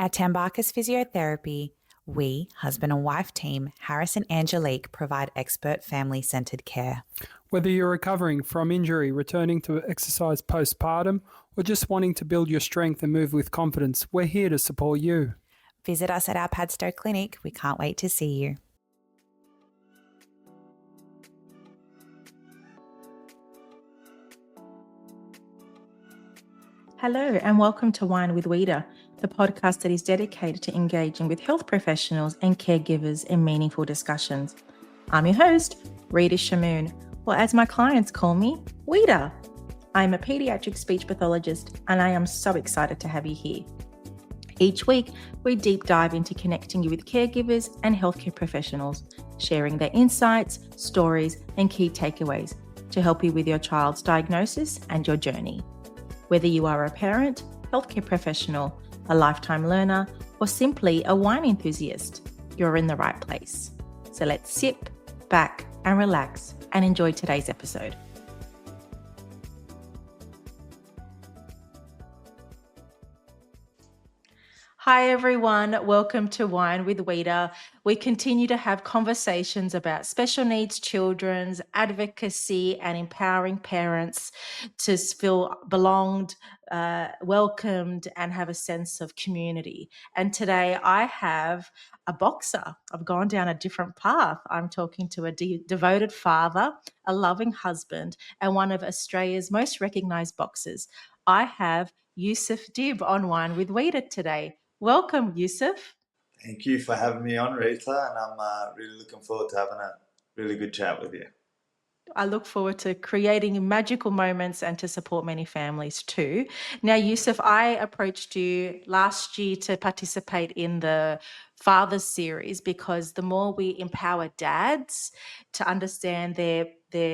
At Tambarcus Physiotherapy, we, husband and wife team, Harris and Angelique, provide expert family-centred care. Whether you're recovering from injury, returning to exercise postpartum, or just wanting to build your strength and move with confidence, we're here to support you. Visit us at our Padstow clinic. We can't wait to see you. Hello and welcome to Wine with Wita, the podcast that is dedicated to engaging with health professionals and caregivers in meaningful discussions. I'm your host, Rita Shamoon, or as my clients call me, Wita. I'm a pediatric speech pathologist and I am so excited to have you here. Each week, we deep dive into connecting you with caregivers and healthcare professionals, sharing their insights, stories, and key takeaways to help you with your child's diagnosis and your journey. Whether you are a parent, healthcare professional, a lifetime learner, or simply a wine enthusiast, you're in the right place. So let's sit back and relax and enjoy today's episode. Hi everyone, welcome to Wine with Wita. We continue to have conversations about special needs children's advocacy and empowering parents to feel belonged, welcomed, and have a sense of community. And today I have a boxer. I've gone down a different path. I'm talking to a devoted father, a loving husband, and one of Australia's most recognised boxers. I have Youssef Dib on Wine with Wita today. Welcome, Youssef. Thank you for having me on, Rita, and I'm really looking forward to having a really good chat with you. I look forward to creating magical moments and to support many families too. Now, Youssef, I approached you last year to participate in the Fathers series because the more we empower dads to understand their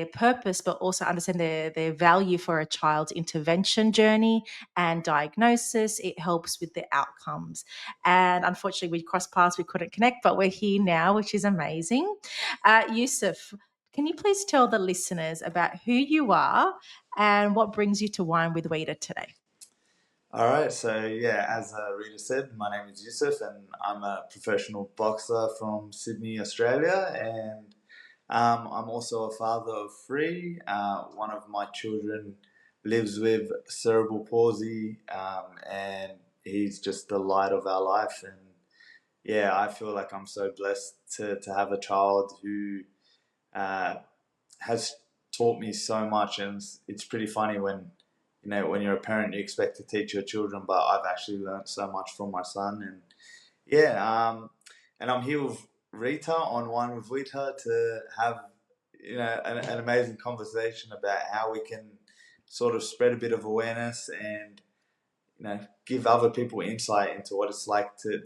purpose, but also understand their value for a child's intervention journey and diagnosis, it helps with the outcomes. And unfortunately, we crossed paths, we couldn't connect, but we're here now, which is amazing. Youssef, can you please tell the listeners about who you are and what brings you to Wine with Wita today? All right, so yeah, as Rita said, my name is Youssef and I'm a professional boxer from Sydney, Australia, and I'm also a father of three. One of my children lives with cerebral palsy, and he's just the light of our life. And yeah, I feel like I'm so blessed to have a child who has taught me so much, and it's pretty funny when you're a parent you expect to teach your children, but I've actually learned so much from my son. And yeah, and I'm here with Rita on Wine with Wita to have an amazing conversation about how we can sort of spread a bit of awareness and give other people insight into what it's like to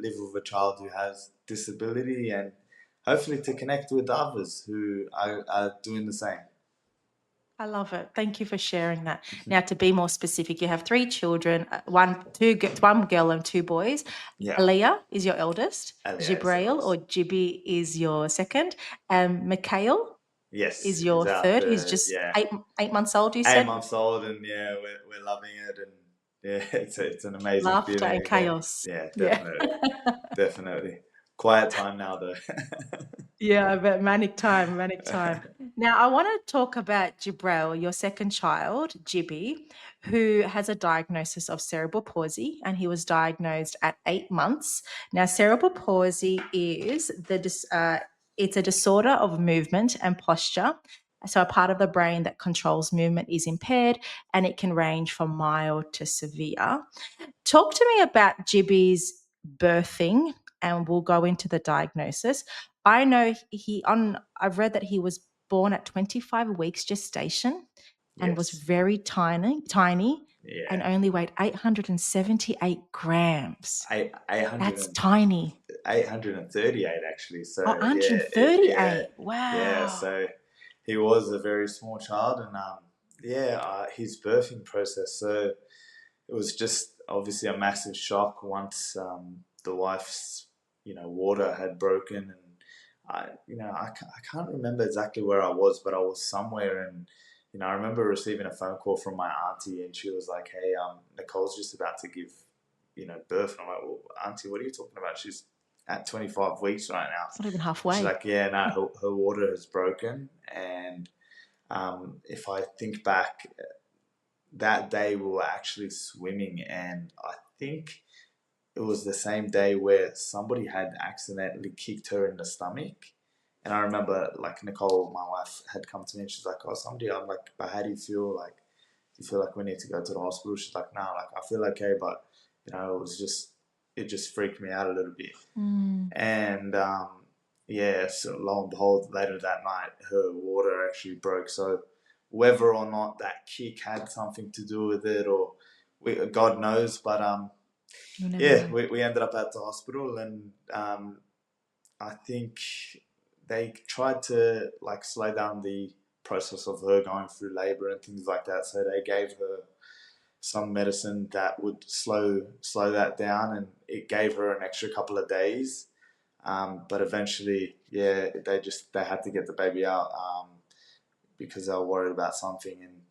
live with a child who has disability, and hopefully to connect with others who are doing the same. I love it. Thank you for sharing that. Now, to be more specific, you have three children, one girl and two boys. Yeah. Aaliyah is your eldest. Aaliyah Jibreel or Jibby is your second. And Mikhail is your third. He's just 8 months old, you said? 8 months old, and yeah, we're loving it, and yeah, it's an amazing Laughter feeling. and chaos. Yeah, definitely. Definitely. Quiet time now though. Yeah, but manic time. Now, I want to talk about Jibreel, your second child, Jibby, who has a diagnosis of cerebral palsy, and he was diagnosed at 8 months. Now, cerebral palsy is it's a disorder of movement and posture. So a part of the brain that controls movement is impaired, and it can range from mild to severe. Talk to me about Jibby's birthing, and we'll go into the diagnosis. I know I've read that he was born at 25 weeks gestation and was very tiny, Yeah. and only weighed 878 grams. 800. That's tiny. 838 actually. So 138. Wow. Yeah, so he was a very small child, and his birthing process. So it was just obviously a massive shock once the wife's water had broken, and I can't remember exactly where I was, but I was somewhere, and I remember receiving a phone call from my auntie, and she was like, "Hey, Nicole's just about to give birth. And I'm like, well, Auntie, what are you talking about? She's at 25 weeks right now. It's not even She's halfway. like, yeah, no, her water has broken. And if I think back, that day we were actually swimming, and I think it was the same day where somebody had accidentally kicked her in the stomach. And I remember, like, Nicole, my wife, had come to me and she's like, oh, somebody, I'm like, but how do you feel? Like, do you feel like we need to go to the hospital? She's like, no, like, I feel okay, but, it just freaked me out a little bit. And, so lo and behold, later that night, her water actually broke. So whether or not that kick had something to do with it, or God knows, but we ended up at the hospital, and I think they tried to like slow down the process of her going through labor and things like that. So they gave her some medicine that would slow that down, and it gave her an extra couple of days. But eventually, they had to get the baby out because they were worried about something. And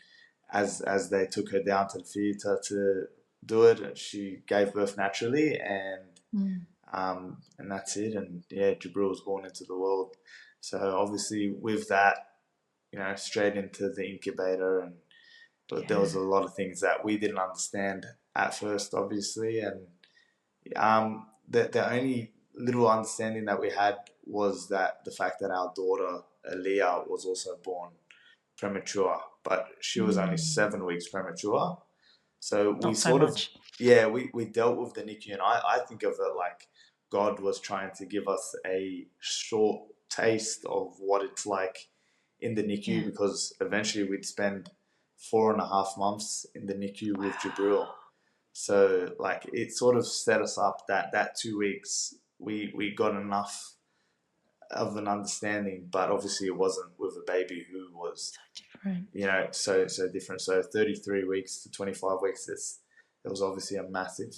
as they took her down to the theatre to do it, she gave birth naturally, and that's it. And Jibreel was born into the world. So obviously with that, straight into the incubator, but there was a lot of things that we didn't understand at first, obviously, and the only little understanding that we had was that the fact that our daughter Aaliyah was also born premature, but she was only 7 weeks premature. So we we dealt with the NICU, and I think of it like God was trying to give us a short taste of what it's like in the NICU, because eventually we'd spend 4.5 months in the NICU with Jibreel. So like it sort of set us up that 2 weeks we got enough of an understanding, but obviously it wasn't with a baby who was so different. So 33 weeks to 25 weeks, there was obviously a massive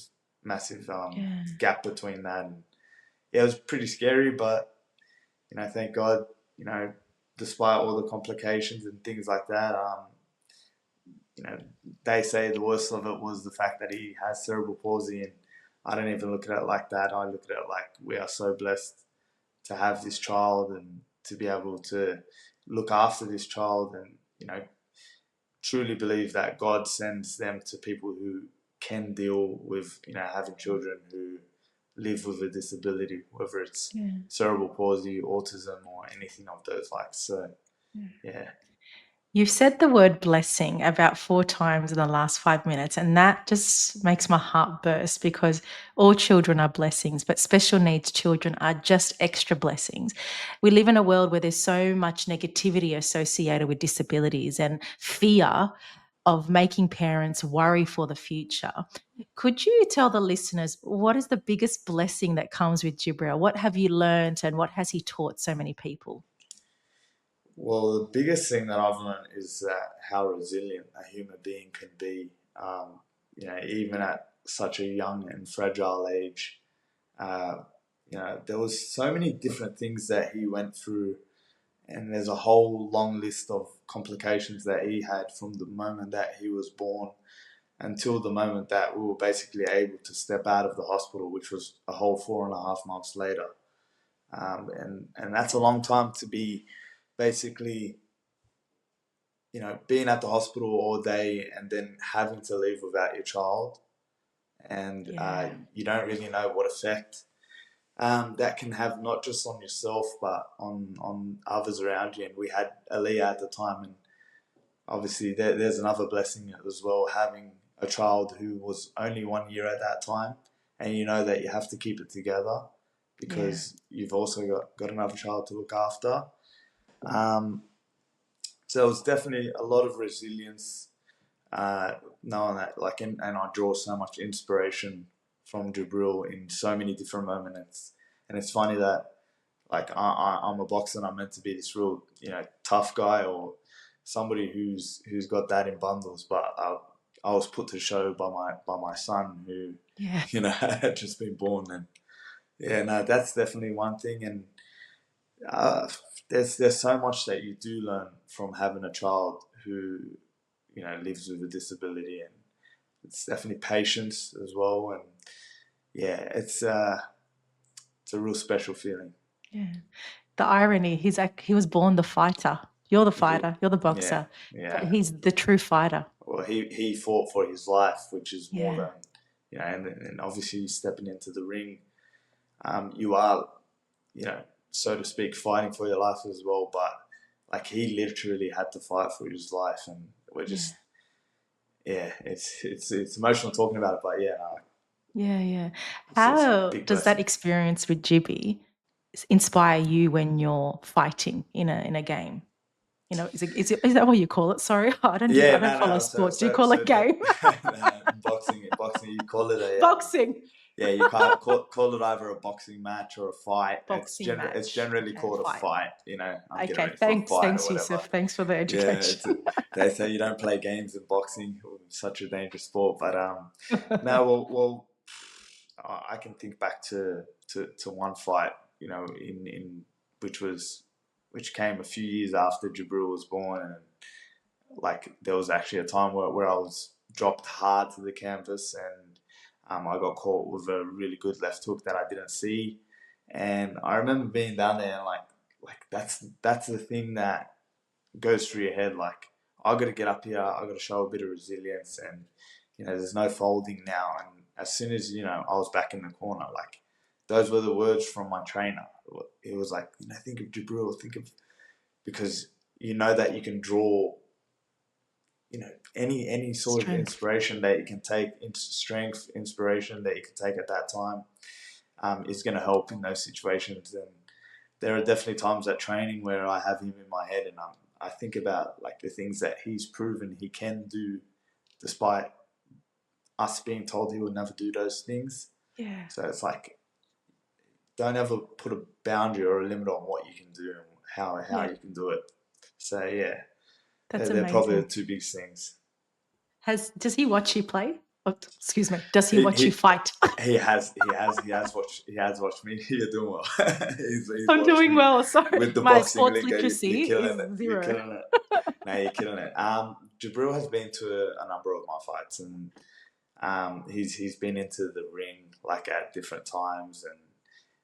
gap between that, and it was pretty scary, but thank God, despite all the complications and things like that, they say the worst of it was the fact that he has cerebral palsy, and I don't even look at it like that. I look at it like we are so blessed to have this child and to be able to look after this child, and truly believe that God sends them to people who can deal with having children who live with a disability, whether it's cerebral palsy, autism, or anything of those likes. So You've said the word blessing about 4 times in the last 5 minutes, and that just makes my heart burst, because all children are blessings, but special needs children are just extra blessings. We live in a world where there's so much negativity associated with disabilities and fear of making parents worry for the future. Could you tell the listeners, what is the biggest blessing that comes with Jibreel? What have you learned, and what has he taught so many people? Well, the biggest thing that I've learned is how resilient a human being can be. Even at such a young and fragile age, there was so many different things that he went through, and there's a whole long list of complications that he had from the moment that he was born until the moment that we were basically able to step out of the hospital, which was a whole 4.5 months later. And that's a long time to be basically, being at the hospital all day and then having to leave without your child. And you don't really know what effect that can have, not just on yourself, but on others around you. And we had Aaliyah at the time, and obviously there's another blessing as well, having a child who was only 1 year at that time, and that you have to keep it together because you've also got another child to look after. So it was definitely a lot of resilience, knowing that, and I draw so much inspiration from Jibreel in so many different moments. And it's funny that, I'm a boxer and I'm meant to be this real, tough guy, or somebody who's got that in bundles, but I was put to show by my son, who had just been born. And that's definitely one thing. And there's so much that you do learn from having a child who lives with a disability, and it's definitely patience as well, and yeah, it's a real special feeling. Yeah. The irony, he was born the fighter. You're the fighter, you're the Yeah, boxer, but yeah. he's the true fighter. Well, he fought for his life, which is more Yeah. than, and obviously stepping into the ring, you are, so to speak, fighting for your life as well. But like he literally had to fight for his life, and we're Yeah. just, yeah, it's emotional talking about it. But yeah, no, Yeah. it's a How big does that blessing. experience with Jibby inspire you when you're fighting in a game? Is that what you call it? Sorry, I Yeah, don't follow no. sports. Do you call it The game? boxing. You call it a Boxing. yeah. You can't call it either a boxing match or a fight. Boxing It's match. generally Okay, called a fight. fight. I'm getting Okay, ready for a thanks, fight or thanks, whatever. Youssef. Thanks for the Yeah, education. they say you don't play games in boxing. It's such a dangerous sport. But no, well, I can think back to one fight. In which came a few years after Jibreel was born, and like there was actually a time where I was dropped hard to the canvas, and I got caught with a really good left hook that I didn't see, and I remember being down there and like that's the thing that goes through your head. Like I got to get up here, I got to show a bit of resilience, and there's no folding now. And as soon as I was back in the corner, like those were the words from my trainer. It was like think of Jibreel, because that you can draw any sort of Strength. inspiration that you can take, strength, inspiration that you can take at that time, is going to help in those situations. And there are definitely times at training where I have him in my head, and I think about like the things that he's proven he can do, despite us being told he would never do those things. Yeah. So it's like, don't ever put a boundary or a limit on what you can do and how you can do it. So yeah, That's they're probably the amazing. two big things. Does he watch you play? Oh, excuse me. Does he He, watch you he fight? he has watched me. You're doing well. He's I'm watched doing me well. Sorry, with the my boxing sports lingo. You're literacy killing is it. You're zero. killing it. No, you're killing it. Jabril has been to a number of my fights, and he's been into the ring like at different times, and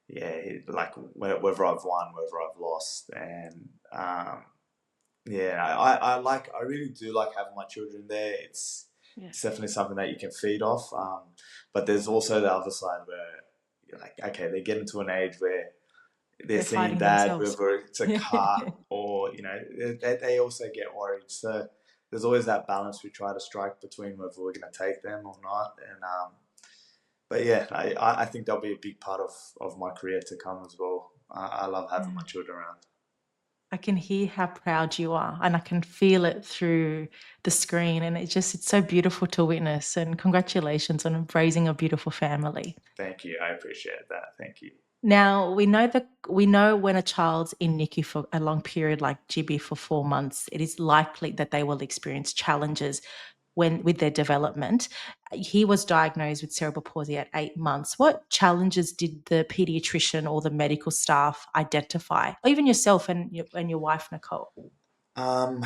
yeah, like whether I've won, whether I've lost, and yeah, I really do like having my children there. It's definitely something that you can feed off. But there's also the other side where you're like, okay, they get into an age where they're seeing fighting dad, themselves. whether it's a cut or they also get worried. So there's always that balance we try to strike between whether we're going to take them or not. And but yeah, I think they'll be a big part of my career to come as well. I love having my children around. I can hear how proud you are, and I can feel it through the screen, and it's so beautiful to witness. And congratulations on raising a beautiful family. Thank you. I appreciate that. Thank you. Now we know when a child's in NICU for a long period, like GB for 4 months, it is likely that they will experience challenges with their development. He was diagnosed with cerebral palsy at 8 months. What challenges did the pediatrician or the medical staff identify, or even yourself and your wife Nicole? There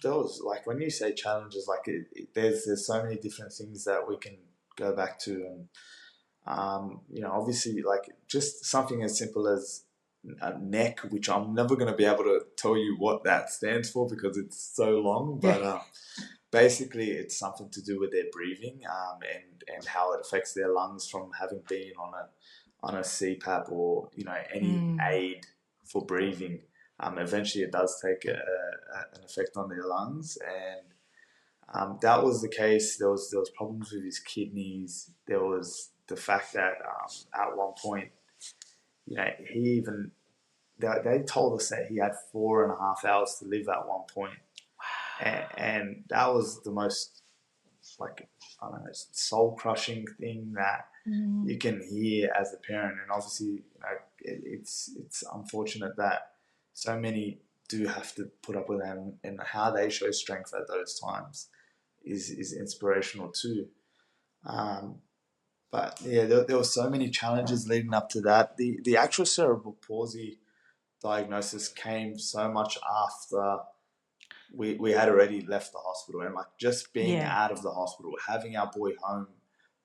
was like when you say challenges, like there's so many different things that we can go back to, and obviously like just something as simple as a neck, which I'm never going to be able to tell you what that stands for because it's so long, but basically it's something to do with their breathing, and how it affects their lungs from having been on a CPAP or any aid for breathing. Eventually it does take an effect on their lungs, and that was the case. There was problems with his kidneys. There was the fact that at one point, he even they told us that he had 4.5 hours to live at one point, and that was the most like I don't know soul crushing thing that you can hear as a parent. And obviously, it's unfortunate that so many do have to put up with them, and how they show strength at those times is inspirational too. But yeah, there were so many challenges leading up to that. The actual cerebral palsy diagnosis came so much after we had already left the hospital, and like just being Yeah. out of the hospital, having our boy home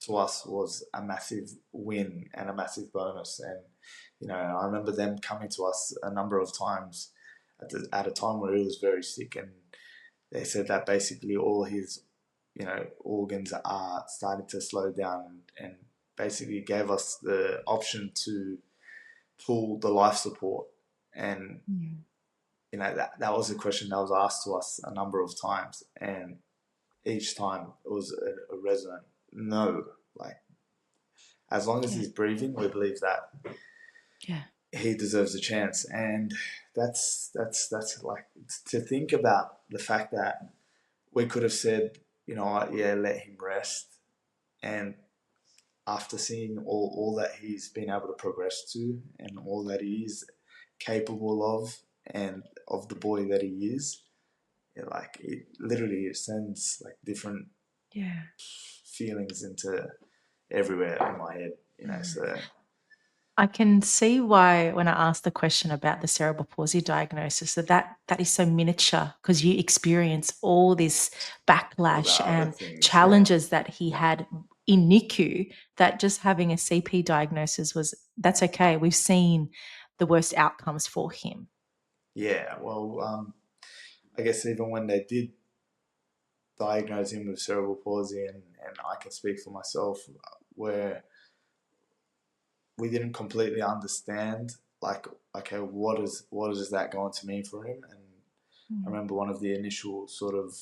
to us was a massive win and a massive bonus. And I remember them coming to us a number of times at a time where he was very sick, and they said that basically all his organs are starting to slow down, and basically gave us the option to pull the life support. And that was a question that was asked to us a number of times, and each time it was a resonant no. Like, as long as he's breathing, we believe that he deserves a chance. And that's like, to think about the fact that we could have said, let him rest. And after seeing all that he's been able to progress to, and all that he is capable of, and of the boy that he is, it literally sends like different feelings into everywhere in my head. So I can see why when I asked the question about the cerebral palsy diagnosis, that is so miniature, because you experience all this all backlash the other and things, challenges that he had in NICU, that just having a CP diagnosis that's okay. We've seen the worst outcomes for him. Well, I guess even when they did diagnose him with cerebral palsy, and I can speak for myself, where we didn't completely understand, like, okay, what is that going to mean for him? And I remember one of the initial sort of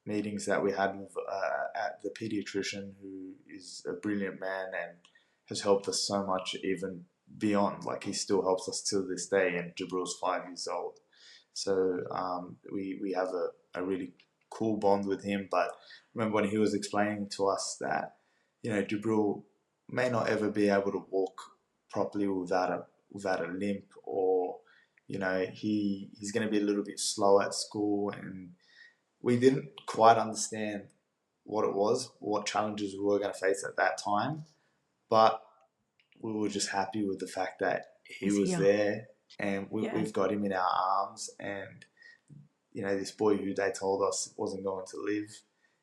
meetings that we had with at the pediatrician, who is a brilliant man and has helped us so much, even beyond. Like, he still helps us till this day, and Jibreel's 5 years old. So we have a really cool bond with him. But I remember when he was explaining to us that, Jibreel may not ever be able to walk properly without a limp, or he's going to be a little bit slow at school. And we didn't quite understand what challenges we were going to face at that time, but we were just happy with the fact that he was there, and we've got him in our arms. And this boy who they told us wasn't going to live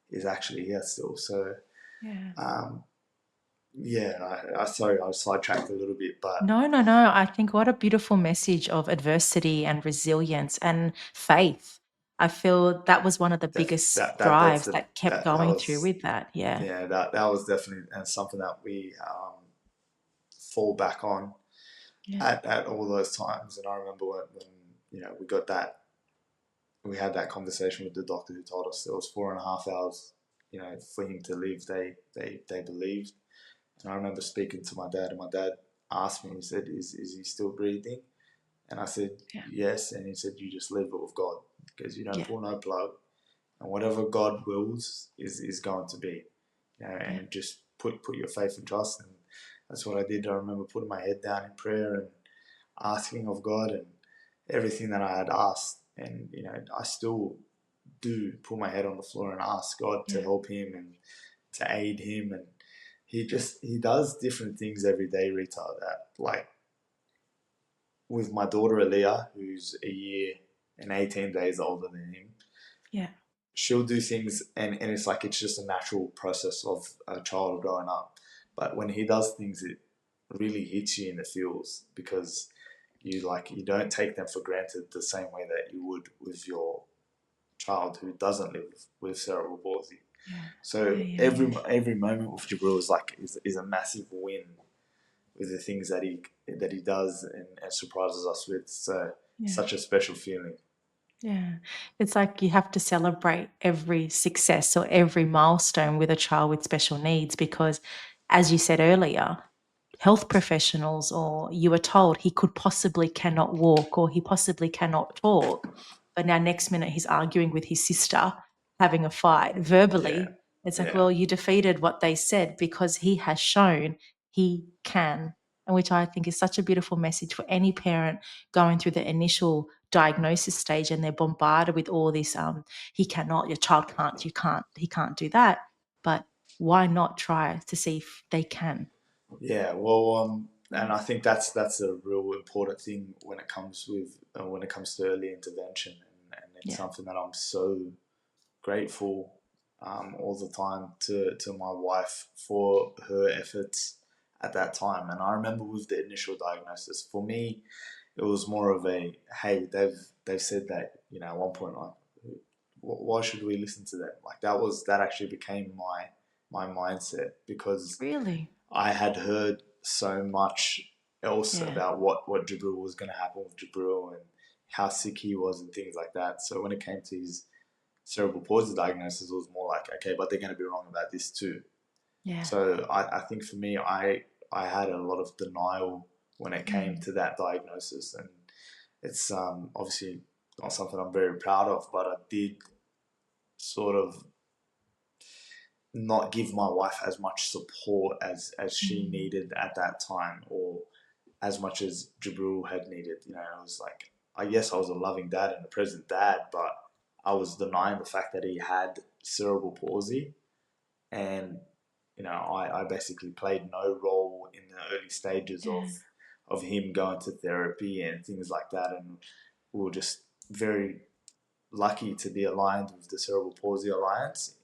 is actually here still. So sorry, I sidetracked a little bit, but No. I think what a beautiful message of adversity and resilience and faith. I feel that was one of the biggest drives that kept going through with that. that was definitely something that we fall back on at all those times. And I remember when we had that conversation with the doctor, who told us it was 4.5 hours, for him to live. They believed. And I remember speaking to my dad, and my dad asked me, he said, is he still breathing? And I said, yes. And he said, you just leave it with God, because you don't pull no plug, and whatever God wills is going to be, and just put your faith and trust. And that's what I did. I remember putting my head down in prayer and asking of God, and everything that I had asked. And, I still do put my head on the floor and ask God to help him and to aid him. And he does different things every day, Rita, that, like, with my daughter Aaliyah, who's a year and 18 days older than him, she'll do things, and it's like, it's just a natural process of a child growing up. But when he does things, it really hits you in the feels, because you don't take them for granted the same way that you would with your child who doesn't live with cerebral palsy. So every moment with Jibreel is a massive win with the things that he does and surprises us with. So such a special feeling. Yeah. It's like you have to celebrate every success or every milestone with a child with special needs, because, as you said earlier, health professionals, or you were told he possibly cannot walk, or he possibly cannot talk, but now next minute he's arguing with his sister, having a fight verbally. It's like, well, you defeated what they said, because he has shown he can. And which I think is such a beautiful message for any parent going through the initial diagnosis stage, and they're bombarded with all this, he cannot, your child can't, he can't do that. But why not try to see if they can? Well, and I think that's a real important thing when it comes to early intervention, and it's something that I'm so grateful all the time to my wife for her efforts at that time. And I remember with the initial diagnosis, for me, it was more of a, hey, they've said that, at one point, like, why should we listen to them? Like that actually became my mindset, because Really? I had heard so much else Yeah. about what Jibreel was going to happen with Jibreel and how sick he was and things like that. So when it came to his cerebral palsy diagnosis, it was more like, okay, but they're going to be wrong about this too. Yeah. So I think for me, I had a lot of denial when it came to that diagnosis, and it's obviously not something I'm very proud of, but I did sort of not give my wife as much support as she needed at that time, or as much as Jibreel had needed. It was like, I guess I was a loving dad and a present dad, but I was denying the fact that he had cerebral palsy, and I basically played no role in the early stages of him going to therapy and things like that. And we were just very lucky to be aligned with the Cerebral Palsy Alliance,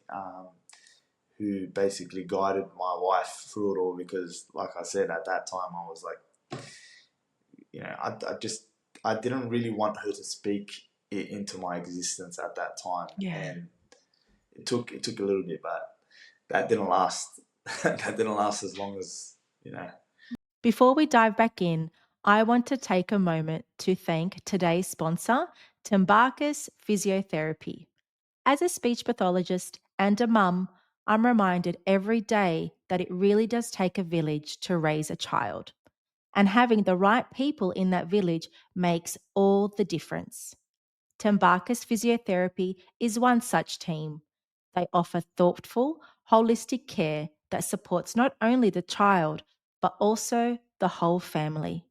who basically guided my wife through it all, because, like I said, at that time I was like, I didn't really want her to speak it into my existence at that time. And it took a little bit, but that didn't last. That didn't last as long as. Before we dive back in, I want to take a moment to thank today's sponsor, Timbarkus Physiotherapy. As a speech pathologist and a mum, I'm reminded every day that it really does take a village to raise a child. And having the right people in that village makes all the difference. Timbarkus Physiotherapy is one such team. They offer thoughtful, holistic care that supports not only the child, but also the whole family.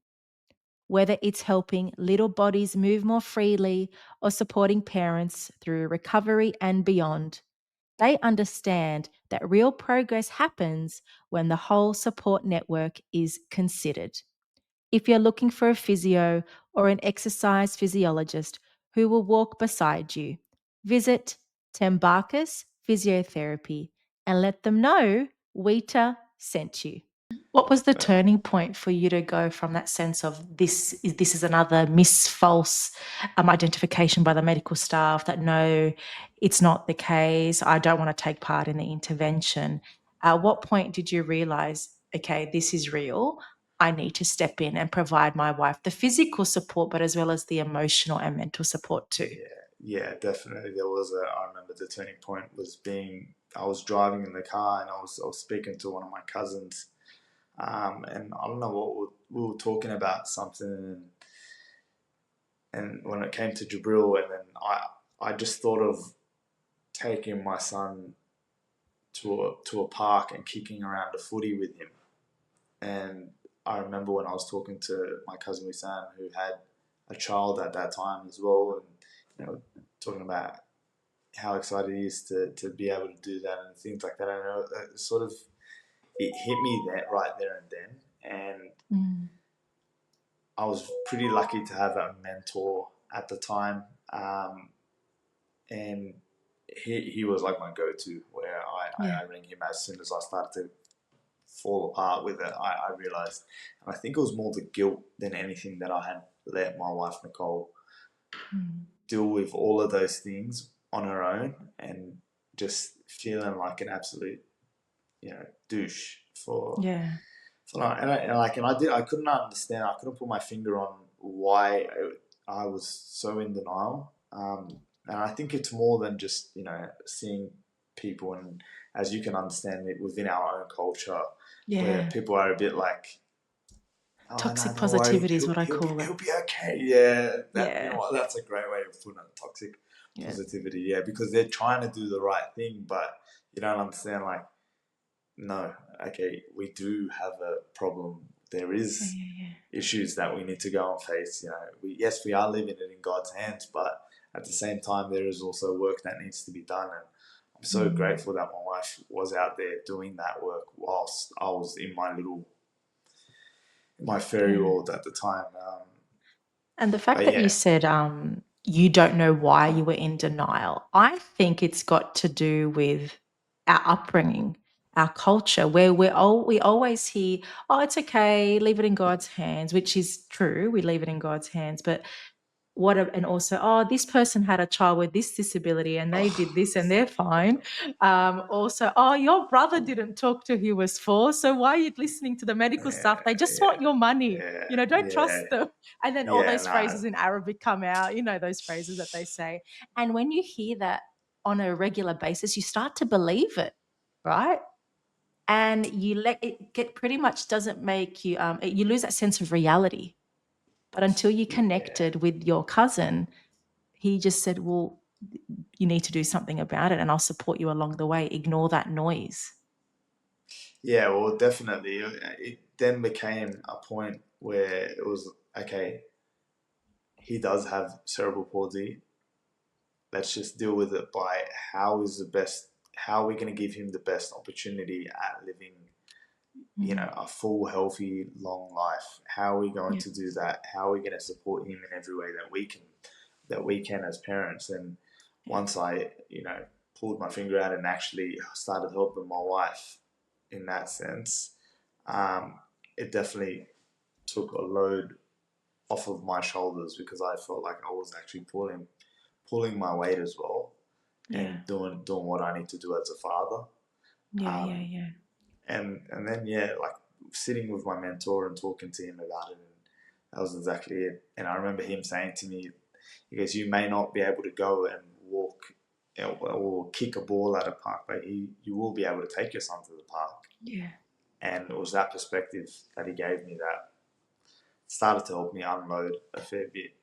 Whether it's helping little bodies move more freely or supporting parents through recovery and beyond, they understand that real progress happens when the whole support network is considered. If you're looking for a physio or an exercise physiologist who will walk beside you, visit Tembarkus Physiotherapy and let them know Wita sent you. What was the turning point for you to go from that sense of this is another false identification by the medical staff that no, it's not the case, I don't want to take part in the intervention? At what point did you realize, okay, this is real, I need to step in and provide my wife the physical support, but as well as the emotional and mental support too? Yeah, definitely. I remember the turning point was I was driving in the car, and I was speaking to one of my cousins, and I don't know what we were talking about something, and when it came to Jibreel, and then I just thought of taking my son to a park and kicking around a footy with him. And I remember when I was talking to my cousin Wissam, who had a child at that time as well, and talking about how excited he is to be able to do that and things like that. I know it hit me right there and then, and I was pretty lucky to have a mentor at the time, and he was like my go-to, where I rang him as soon as I started to fall apart with it. I realized, and I think it was more the guilt than anything that I had let my wife Nicole deal with all of those things on her own, and just feeling like an absolute douche for I couldn't understand. I couldn't put my finger on why I was so in denial. And I think it's more than just seeing people, and as you can understand it within our own culture, where people are a bit like, Toxic no, don't worry, positivity is what I call it. he'll be okay. Yeah, you know what? That's a great way of putting it. Toxic positivity. Yeah, because they're trying to do the right thing, but you don't understand. Like, no, okay, we do have a problem. There is issues that we need to go and face. We are leaving it in God's hands, but at the same time, there is also work that needs to be done. And I'm so grateful that my wife was out there doing that work whilst I was in my fairy world at the time. And the fact that you said you don't know why you were in denial. I think it's got to do with our upbringing, our culture, where we always hear, "Oh, it's okay, leave it in God's hands," which is true. We leave it in God's hands, but and also, "Oh, this person had a child with this disability and they did this and they're fine." Also, "Oh, your brother didn't talk to who he was 4, so why are you listening to the medical stuff? They just want your money. Don't trust them." And then all those phrases in Arabic come out, those phrases that they say. And when you hear that on a regular basis, you start to believe it, right? And you let it get pretty much doesn't make you, you lose that sense of reality. But until you connected with your cousin, he just said, "Well, you need to do something about it and I'll support you along the way. Ignore that noise." Yeah, well, definitely. It then became a point where it was, okay, he does have cerebral palsy. Let's just deal with it by how are we going to give him the best opportunity at living, a full, healthy, long life? How are we going to do that? How are we going to support him in every way that we can as parents? And once I, pulled my finger out and actually started helping my wife in that sense, it definitely took a load off of my shoulders, because I felt like I was actually pulling my weight as well, and doing what I need to do as a father. And then like sitting with my mentor and talking to him about it, and that was exactly it. And I remember him saying to me, he goes, "You may not be able to go and walk or kick a ball at a park, but you will be able to take your son to the park." And it was that perspective that he gave me that started to help me unload a fair bit.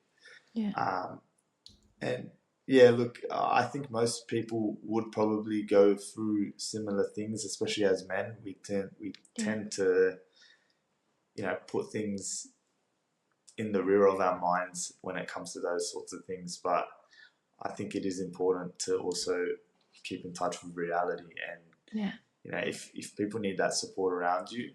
And yeah, look, I think most people would probably go through similar things, especially as men. We tend to, put things in the rear of our minds when it comes to those sorts of things. But I think it is important to also keep in touch with reality. And if people need that support around you,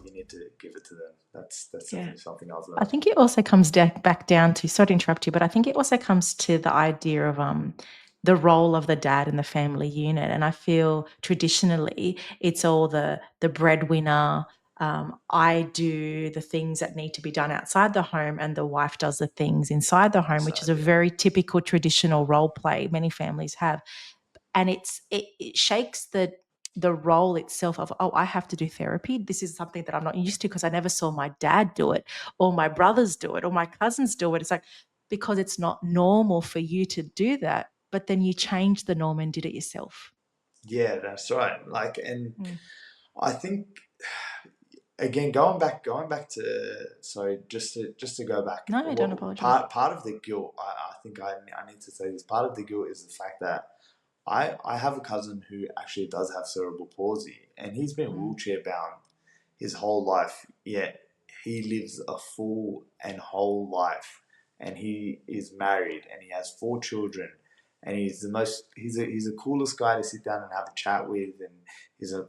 you need to give it to them. That's definitely something I've learned. I think it also comes back down to, sorry to interrupt you, but I think it also comes to the idea of the role of the dad in the family unit. And I feel traditionally it's all the breadwinner. I do the things that need to be done outside the home, and the wife does the things inside the home, which is a very typical traditional role play many families have. And it shakes the role itself of, "Oh, I have to do therapy. This is something that I'm not used to because I never saw my dad do it, or my brothers do it, or my cousins do it." It's like, because it's not normal for you to do that, but then you changed the norm and did it yourself. Yeah, that's right. I think, again, going back to, sorry, just to go back. No, I don't apologize. Part of the guilt, I think I need to say this. Part of the guilt is the fact that I have a cousin who actually does have cerebral palsy, and he's been wheelchair bound his whole life. Yet he lives a full and whole life, and he is married, and he has 4 children, and he's the coolest guy to sit down and have a chat with, and he's a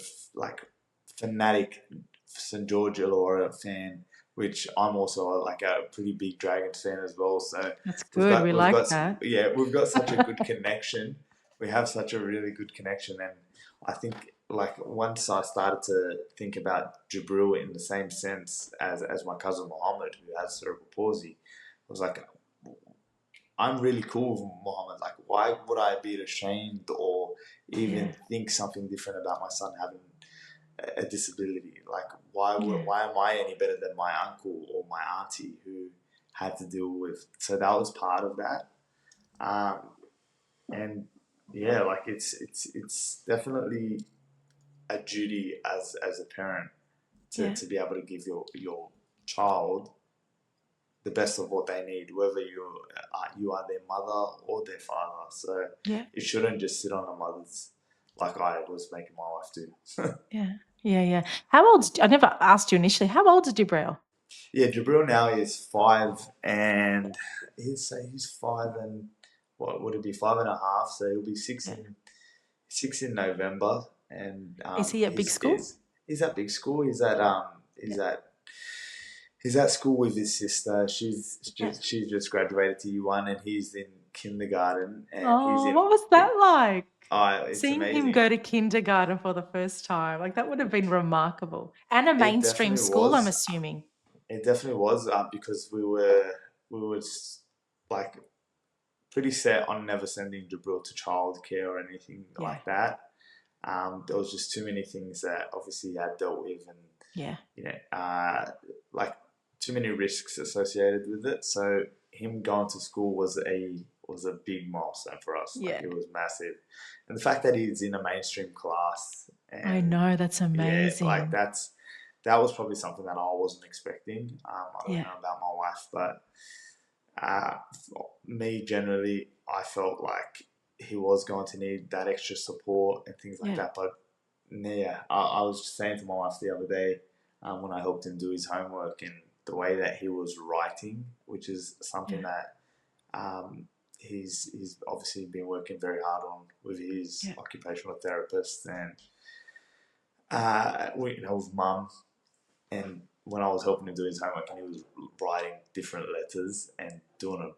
fanatic St. George Illawarra fan, which I'm also like a pretty big Dragons fan as well. So that's good. We like that. Yeah, we've got such a good connection. We have such a really good connection, and I think once I started to think about Jibreel in the same sense as my cousin Mohammed, who has cerebral palsy, I was like, I'm really cool with Mohammed. Like, why would I be ashamed or even think something different about my son having a disability? Like, why am I any better than my uncle or my auntie who had to deal with? So that was part of that, and yeah, it's definitely a duty as a parent to be able to give your child the best of what they need, whether you are their mother or their father. So it shouldn't just sit on the mothers like I was making my wife do. Yeah. How old? I never asked you initially. How old is Jibreel? Yeah, Jibreel now is 5, and he's 5 and what would it be, 5.5? So he'll be 6 in November. And is he at big school? He's at big school. He's at He's at school with his sister. Yeah. She's just graduated to year 1, and he's in kindergarten, and he's Oh, in. what was that like? It's Seeing him amazing. go to kindergarten for the first time, like that would have been remarkable. And a It mainstream definitely school, I'm was. assuming. It definitely was, because we were like pretty set on never sending Jibreel to childcare or anything Yeah. like that. There was just too many things that obviously he had dealt with, and Yeah. like too many risks associated with it. So him going to school was a big milestone for us. Yeah. Like, it was massive, and the fact that he's in a mainstream class, and I know, that's amazing. like that was probably something that I wasn't expecting. I don't Yeah. know about my wife, but me generally, I felt like he was going to need that extra support and things like Yeah. that. But yeah, I was just saying to my wife the other day, when I helped him do his homework, and the way that he was writing, which is something that he's obviously been working very hard on with his occupational therapist, and with mum. And when I was helping him do his homework, and he was writing different letters and doing a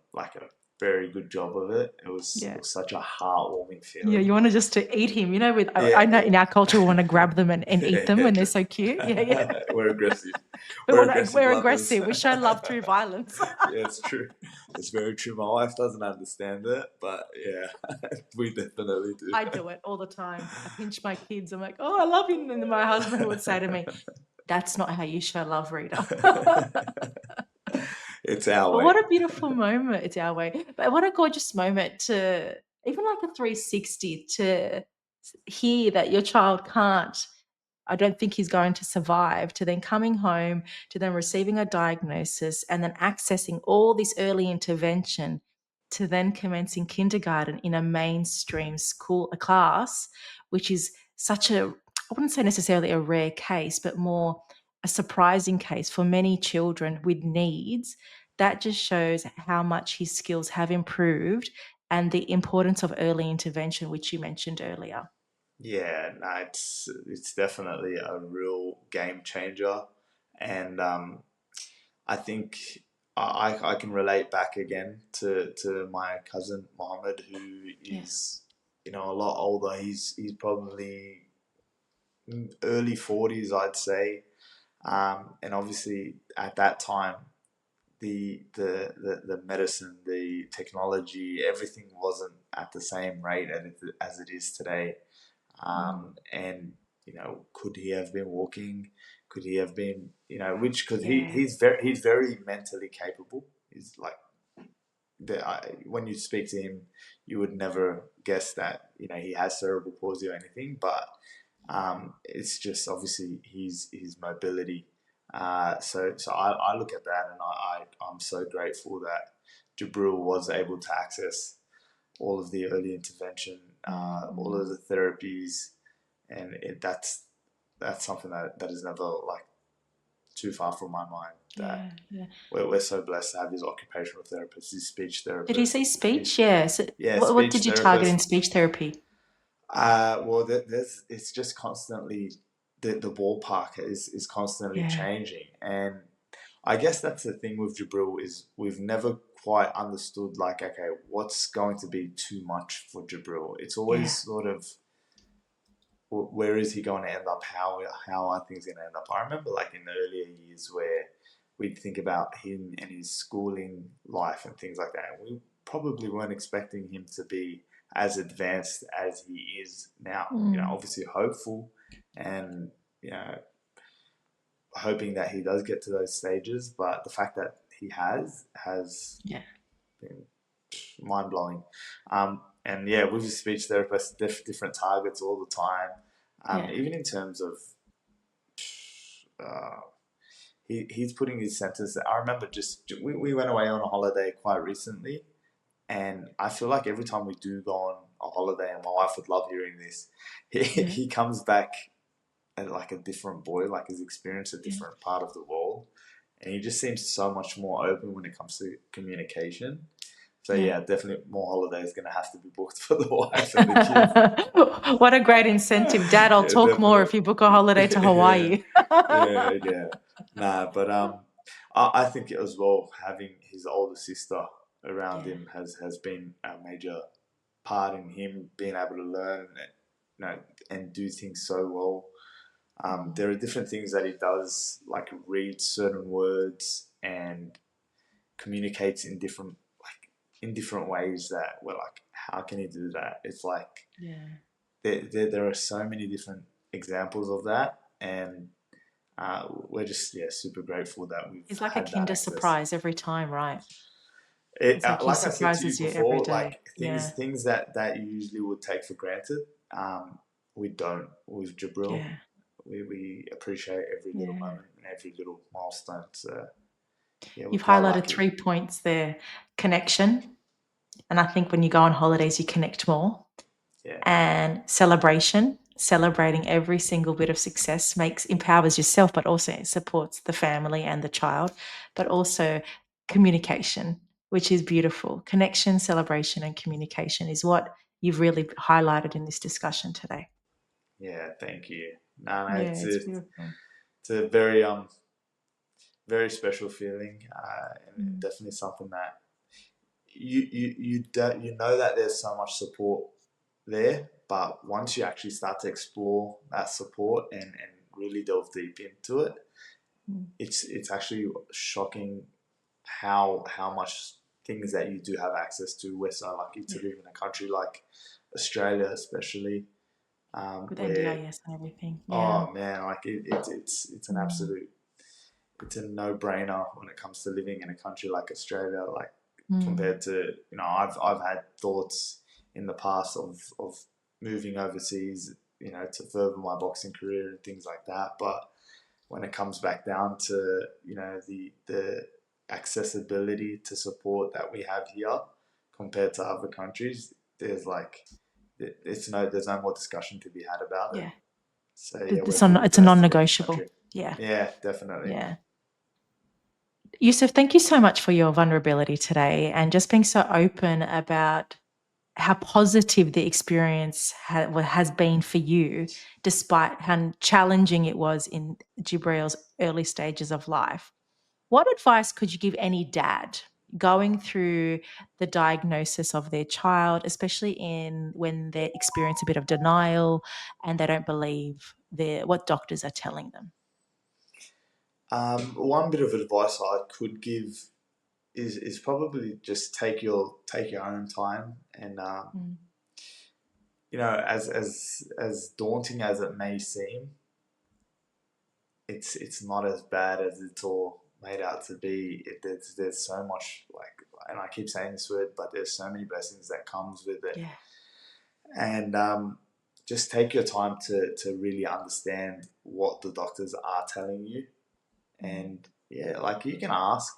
very good job of it, it was such a heartwarming feeling. Yeah, you want to just to eat him, I know in our culture we want to grab them and eat them when they're so cute. Yeah. We're aggressive. We're lovers. aggressive. We show love through violence. Yeah, it's true. It's very true. My wife doesn't understand it, but yeah, we definitely do. I do it all the time. I pinch my kids. I'm like, oh, I love you. And then my husband would say to me, that's not how you show love, Rita. It's our But way. what a beautiful moment. It's our way. But what a gorgeous moment to, even like a 360, to hear that your child can't, I don't think he's going to survive, to then coming home, to then receiving a diagnosis, and then accessing all this early intervention, to then commencing kindergarten in a mainstream school, a class, which is such a, I wouldn't say necessarily a rare case, but more a surprising case for many children with needs. That just shows how much his skills have improved and the importance of early intervention, which you mentioned earlier. Yeah, no, it's definitely a real game changer, and I think I can relate back again to my cousin Mohammed, who is a lot older. He's probably early 40s, I'd say, and obviously at that time, the medicine, the technology, everything wasn't at the same rate as it is today. And could he have been walking? Could he have been, because he's very mentally capable. He's like, when you speak to him, you would never guess that he has cerebral palsy or anything, but it's just obviously his mobility. So I look at that, and I'm so grateful that Jibreel was able to access all of the early intervention, all of the therapies, and that's something that is never too far from my mind. That we're so blessed to have his occupational therapist, his speech therapist. Did he say speech? Yeah. So Yeah. What did you target in speech therapy? Well, it's just constantly the ballpark is constantly changing, and I guess that's the thing with Jibreel is we've never quite understood okay, what's going to be too much for Jibreel. It's always sort of, where is he going to end up? How are things going to end up? I remember in the earlier years where we'd think about him and his schooling life and things like that, and we probably weren't expecting him to be as advanced as he is now. Obviously hopeful, and hoping that he does get to those stages, but the fact that he has been mind-blowing. And with his speech therapist, different targets all the time. Even in terms of he's putting his sentence. I remember we went away on a holiday quite recently, and I feel like every time we do go on a holiday, and my wife would love hearing this, he comes back as a different boy, he's experienced a different part of the world, and he just seems so much more open when it comes to communication. So definitely more holidays going to have to be booked for the wife and the kids. What a great incentive, Dad! I'll talk more if you book a holiday to Hawaii. Nah, but I think as well, having his older sister around Yeah. him has been a major part in him being able to learn, and do things so well. There are different things that he does, like read certain words and communicates in different ways that we're like, how can he do that? It's like Yeah. there are so many different examples of that, and we're just super grateful that we've It's like a had that Kinder access. surprise every time, right? It, It's like he like I said to you surprises you every before, day. like Yeah. things that you usually would take for granted, we don't with Jibreel. Yeah. We appreciate every little Yeah. moment and every little milestone. So yeah, we're You've quite highlighted lucky. 3 points there. Connection. And I think when you go on holidays, you connect more. Yeah, And celebration. Celebrating every single bit of success empowers yourself, but also it supports the family and the child. But also communication, which is beautiful. Connection, celebration, and communication is what you've really highlighted in this discussion today. yeah. Thank you. No, Yeah, it's beautiful. it's a very special feeling, and Mm. definitely something that you know that there's so much support there, but once you actually start to explore that support and really delve deep into it, Mm. it's actually shocking how much things that you do have access to. We're so lucky to live in a country like Australia, especially, With where NDIS and everything. Yeah. oh man, like it's an absolute, it's a no brainer when it comes to living in a country like Australia. Like Mm. compared to, I've had thoughts in the past of moving overseas, to further my boxing career and things like that. But when it comes back down to, the accessibility to support that we have here compared to other countries, there's there's no more discussion to be had about it. Yeah. So yeah, we're pretty It's a blessed to live in this non-negotiable. country. Yeah. Yeah, definitely. Yeah. Youssef, thank you so much for your vulnerability today and just being so open about how positive the experience has been for you, despite how challenging it was in Jibreel's early stages of life. What advice could you give any dad going through the diagnosis of their child, especially when they experience a bit of denial and they don't believe what doctors are telling them? One bit of advice I could give is probably just take your own time, and Mm. as daunting as it may seem, it's not as bad as it's all made out to be. There's so much, and I keep saying this word, but there's so many blessings that comes with it, Yeah. and just take your time to really understand what the doctors are telling you. And yeah, like you can ask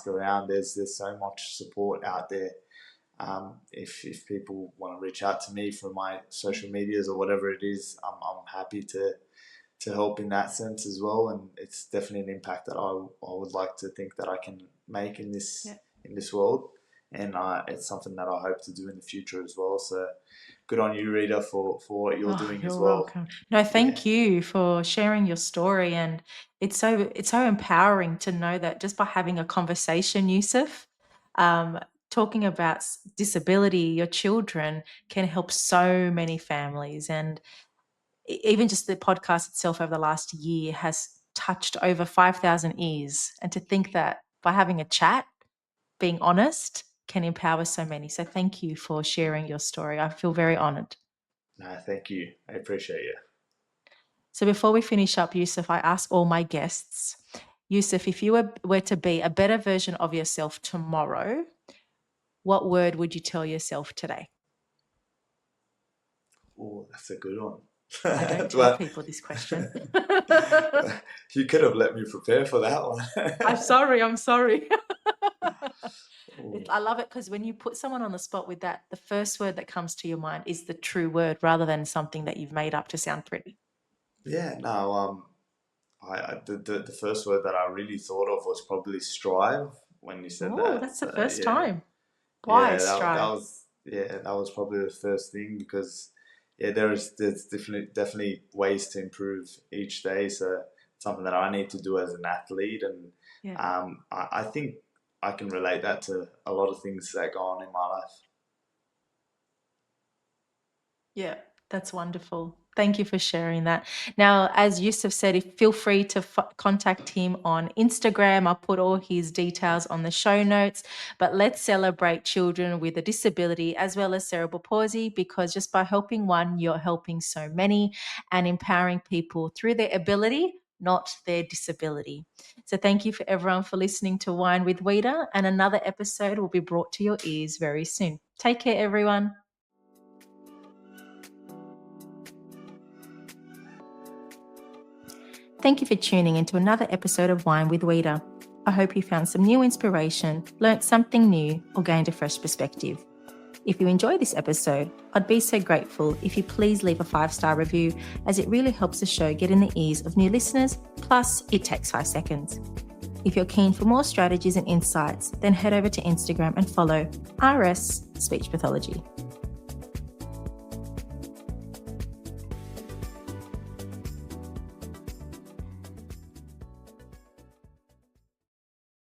around. There's so much support out there. If people want to reach out to me from my social medias or whatever it is, I'm happy to help in that sense as well. And it's definitely an impact that I would like to think that I can make in Yeah. this world, and it's something that I hope to do in the future as well. So good on you, Rita, for what you're Oh, doing as you're well. welcome. No, Yeah. thank you for sharing your story. And it's so empowering to know that just by having a conversation, Yusuf, um, talking about disability, your children can help so many families. And even just the podcast itself over the last year has touched over 5,000 ears. And to think that by having a chat, being honest, can empower so many. So thank you for sharing your story. I feel very honored. No, thank you. I appreciate you. So before we finish up, Yusuf, I ask all my guests, Yusuf, if you were to be a better version of yourself tomorrow, what word would you tell yourself today? Oh, that's a good one. I don't tell Well, people this question. you could have let me prepare for that one. I'm sorry. Ooh. I love it because when you put someone on the spot with that, the first word that comes to your mind is the true word rather than something that you've made up to sound pretty. Yeah, no, the first word that I really thought of was probably strive when you said Oh, that. that's the So first yeah, time. Why strive? that was probably the first thing, because yeah, there's definitely ways to improve each day. So something that I need to do as an athlete, and I think I can relate that to a lot of things that go on in my life. Yeah, that's wonderful. Thank you for sharing that. Now, as Youssef said, feel free to contact him on Instagram. I'll put all his details on the show notes. But let's celebrate children with a disability as well as cerebral palsy, because just by helping one, you're helping so many and empowering people through their ability, not their disability. So thank you for everyone for listening to Wine with Wita, and another episode will be brought to your ears very soon. Take care, everyone. Thank you for tuning into another episode of Wine with Wita. I hope you found some new inspiration, learnt something new, or gained a fresh perspective. If you enjoyed this episode, I'd be so grateful if you please leave a 5-star review, as it really helps the show get in the ears of new listeners, plus it takes 5 seconds. If you're keen for more strategies and insights, then head over to Instagram and follow RS Speech Pathology.